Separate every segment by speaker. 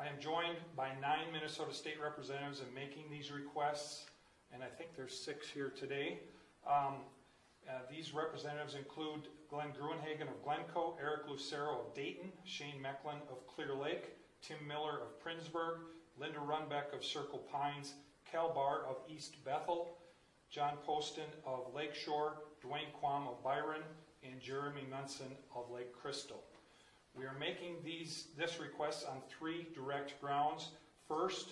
Speaker 1: I am joined by 9 Minnesota State Representatives in making these requests, and I think there's 6 here today. These representatives include Glenn Gruenhagen of Glencoe, Eric Lucero of Dayton, Shane Mecklin of Clear Lake, Tim Miller of Prindsburg, Linda Runbeck of Circle Pines, Cal Barr of East Bethel, John Poston of Lakeshore, Dwayne Quam of Byron, and Jeremy Munson of Lake Crystal. We are making this request on 3 direct grounds. First,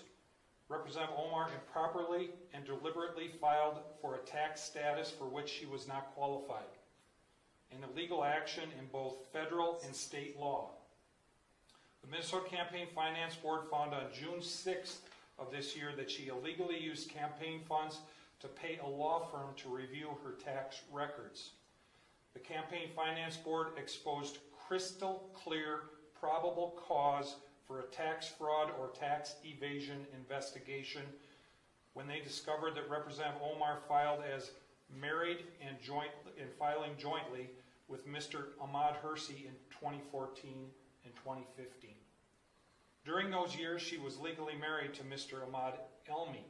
Speaker 1: Representative Omar improperly and deliberately filed for a tax status for which she was not qualified, an illegal action in both federal and state law. The Minnesota Campaign Finance Board found on June 6th of this year that she illegally used campaign funds to pay a law firm to review her tax records. The Campaign Finance Board exposed crystal clear probable cause for a tax fraud or tax evasion investigation when they discovered that Representative Omar filed as married and filing jointly with Mr. Ahmad Hersey in 2014 and 2015. During those years, she was legally married to Mr. Ahmad Elmi.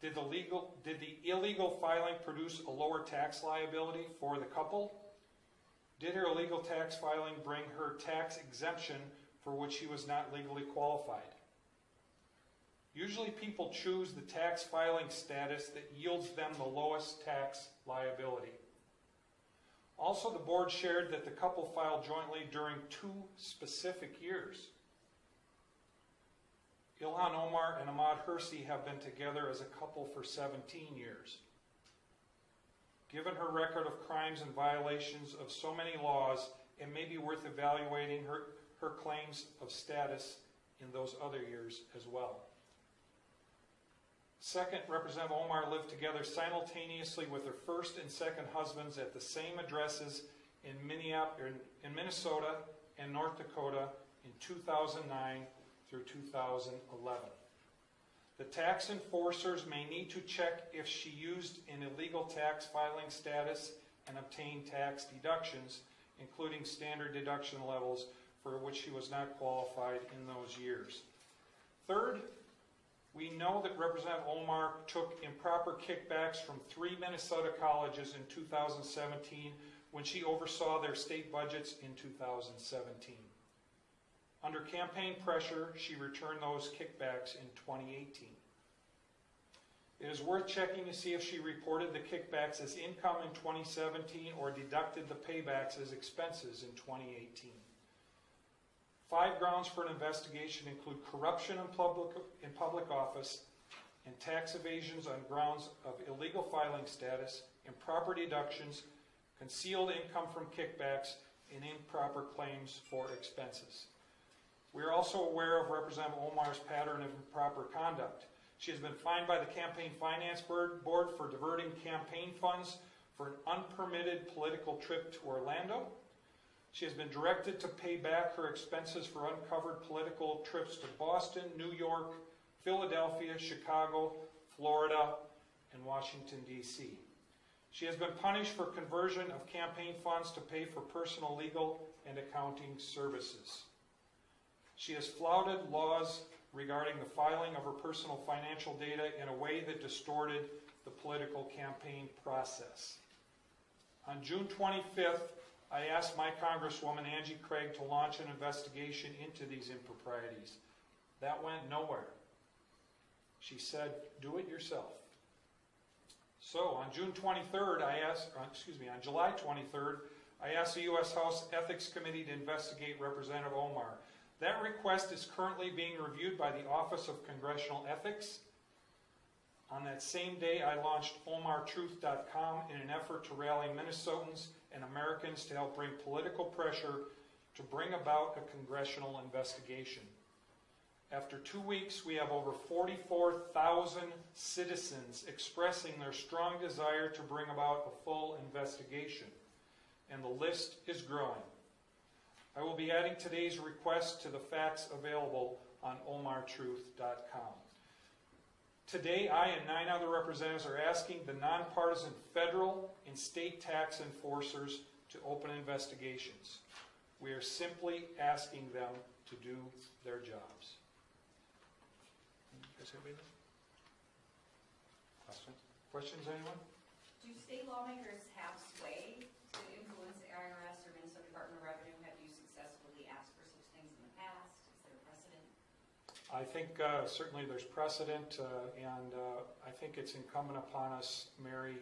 Speaker 1: Did the illegal filing produce a lower tax liability for the couple? Did her illegal tax filing bring her tax exemption for which she was not legally qualified? Usually people choose the tax filing status that yields them the lowest tax liability. Also, the board shared that the couple filed jointly during 2 specific years. Ilhan Omar and Ahmad Hersey have been together as a couple for 17 years. Given her record of crimes and violations of so many laws, it may be worth evaluating her claims of status in those other years as well. Second, Representative Omar lived together simultaneously with her first and second husbands at the same addresses in Minnesota and North Dakota in 2009 through 2011. The tax enforcers may need to check if she used an illegal tax filing status and obtained tax deductions, including standard deduction levels for which she was not qualified in those years. Third, we know that Representative Omar took improper kickbacks from 3 Minnesota colleges in 2017 when she oversaw their state budgets in 2017. Under campaign pressure, she returned those kickbacks in 2018. It is worth checking to see if she reported the kickbacks as income in 2017 or deducted the paybacks as expenses in 2018. 5 grounds for an investigation include corruption in public office and tax evasions on grounds of illegal filing status, improper deductions, concealed income from kickbacks, and improper claims for expenses. We are also aware of Representative Omar's pattern of improper conduct. She has been fined by the Campaign Finance Board for diverting campaign funds for an unpermitted political trip to Orlando. She has been directed to pay back her expenses for uncovered political trips to Boston, New York, Philadelphia, Chicago, Florida, and Washington, D.C. She has been punished for conversion of campaign funds to pay for personal legal and accounting services. She has flouted laws regarding the filing of her personal financial data in a way that distorted the political campaign process. On June 25th, I asked my Congresswoman Angie Craig to launch an investigation into these improprieties. That went nowhere. She said, "Do it yourself." So on July 23rd, I asked the U.S. House Ethics Committee to investigate Representative Omar. That request is currently being reviewed by the Office of Congressional Ethics. On that same day, I launched OmarTruth.com in an effort to rally Minnesotans and Americans to help bring political pressure to bring about a congressional investigation. After 2 weeks, we have over 44,000 citizens expressing their strong desire to bring about a full investigation, and the list is growing. I will be adding today's request to the facts available on OmarTruth.com. Today, I and 9 other representatives are asking the nonpartisan federal and state tax enforcers to open investigations. We are simply asking them to do their jobs. You guys have anything? Questions, anyone?
Speaker 2: Do state lawmakers have sway to influence the IRS or Minnesota Department of Revenue? Have you successfully asked for such things in the past? Is there a precedent?
Speaker 1: I think certainly there's precedent, and I think it's incumbent upon us, Mary,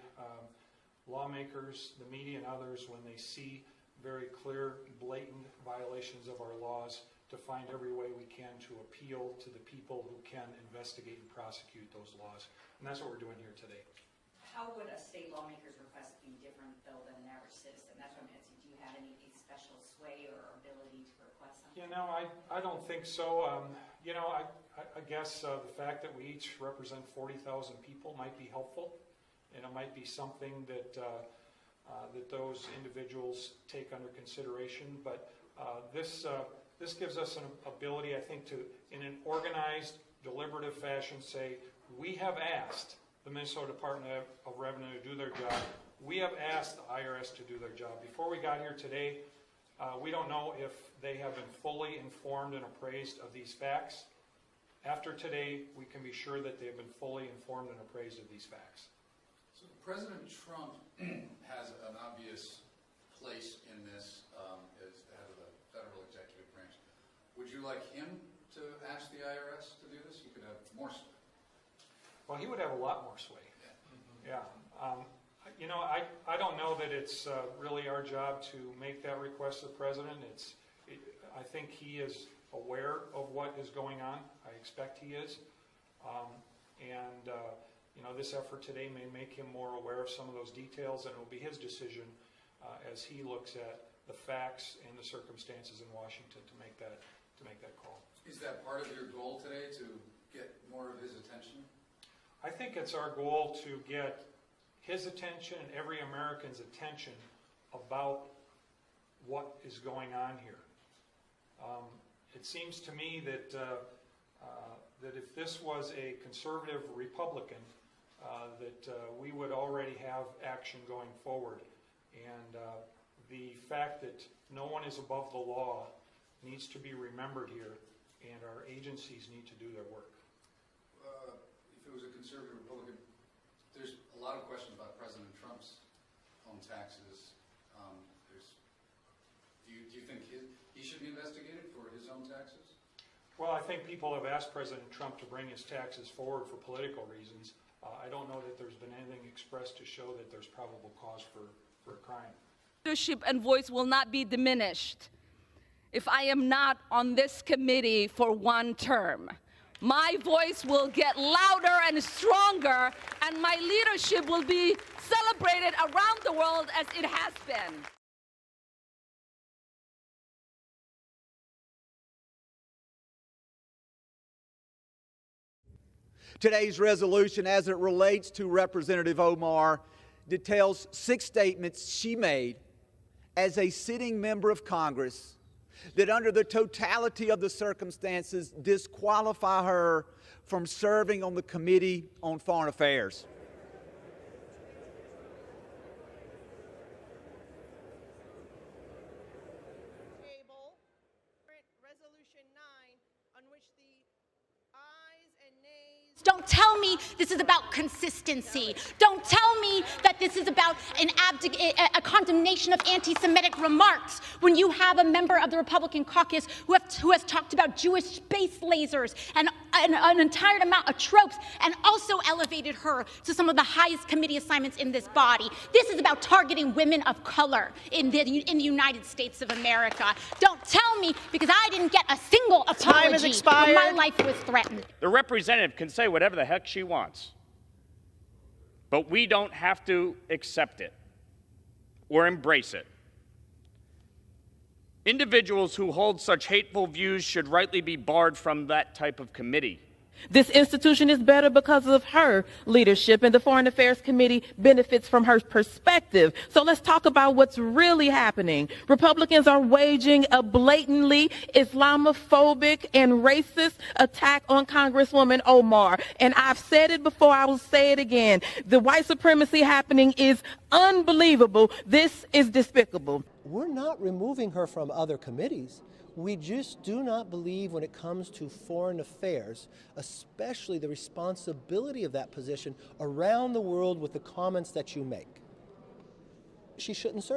Speaker 1: lawmakers, the media, and others, when they see very clear, blatant violations of our laws, to find every way we can to appeal to the people who can investigate and prosecute those laws. And that's what we're doing here today.
Speaker 2: How would a state lawmaker's request be different, though, than an average citizen? That's what I'm asking. Do you have any special sway or ability to request something?
Speaker 1: You know, I don't think so. You know, I guess the fact that we each represent 40,000 people might be helpful, and it might be something that that those individuals take under consideration. But this gives us an ability, I think, to, in an organized, deliberative fashion, say, we have asked the Minnesota Department of Revenue to do their job. We have asked the IRS to do their job. Before we got here today, we don't know if they have been fully informed and appraised of these facts. After today, we can be sure that they have been fully informed and appraised of these facts.
Speaker 3: So President Trump has an obvious place in this as the head of the federal executive branch. Would you like him to ask the IRS to do this? He could have more sway.
Speaker 1: Well, he would have a lot more sway. Yeah. You know, I don't know that it's really our job to make that request to the president. I think he is aware of what is going on. I expect he is. You know, this effort today may make him more aware of some of those details, and it will be his decision as he looks at the facts and the circumstances in Washington to make that call.
Speaker 3: Is that part of your goal today, to get more of his attention?
Speaker 1: I think it's our goal to get his attention and every American's attention about what is going on here. It seems to me that that if this was a conservative Republican, that we would already have action going forward. And the fact that no one is above the law needs to be remembered here, and our agencies need to do their work.
Speaker 3: If it was a conservative Republican, there's a lot of questions about President Trump's home taxes. Do you think he should be investigated for his own taxes?
Speaker 1: Well, I think people have asked President Trump to bring his taxes forward for political reasons. I don't know that there's been anything expressed to show that there's probable cause for a crime.
Speaker 4: Leadership and voice will not be diminished if I am not on this committee for one term. My voice will get louder and stronger, and my leadership will be celebrated around the world as it has been.
Speaker 5: Today's resolution, as it relates to Representative Omar, details 6 statements she made as a sitting member of Congress that, under the totality of the circumstances, disqualify her from serving on the Committee on Foreign Affairs.
Speaker 6: Resolution 9, on which the ayes and nays.
Speaker 7: Don't tell me this is about consistency. Don't tell me that this is about a condemnation of anti-Semitic remarks when you have a member of the Republican caucus who has talked about Jewish space lasers and an entire amount of tropes, and also elevated her to some of the highest committee assignments in this body. This is about targeting women of color in the United States of America. Don't tell me, because I didn't get a single apology when my life was threatened.
Speaker 8: The representative can say whatever the heck she wants, but we don't have to accept it or embrace it. Individuals who hold such hateful views should rightly be barred from that type of committee.
Speaker 9: This institution is better because of her leadership, and the Foreign Affairs Committee benefits from her perspective. So let's talk about what's really happening. Republicans are waging a blatantly Islamophobic and racist attack on Congresswoman Omar. And I've said it before, I will say it again. The white supremacy happening is unbelievable. This is despicable.
Speaker 10: We're not removing her from other committees. We just do not believe when it comes to foreign affairs, especially the responsibility of that position around the world with the comments that you make. She shouldn't serve.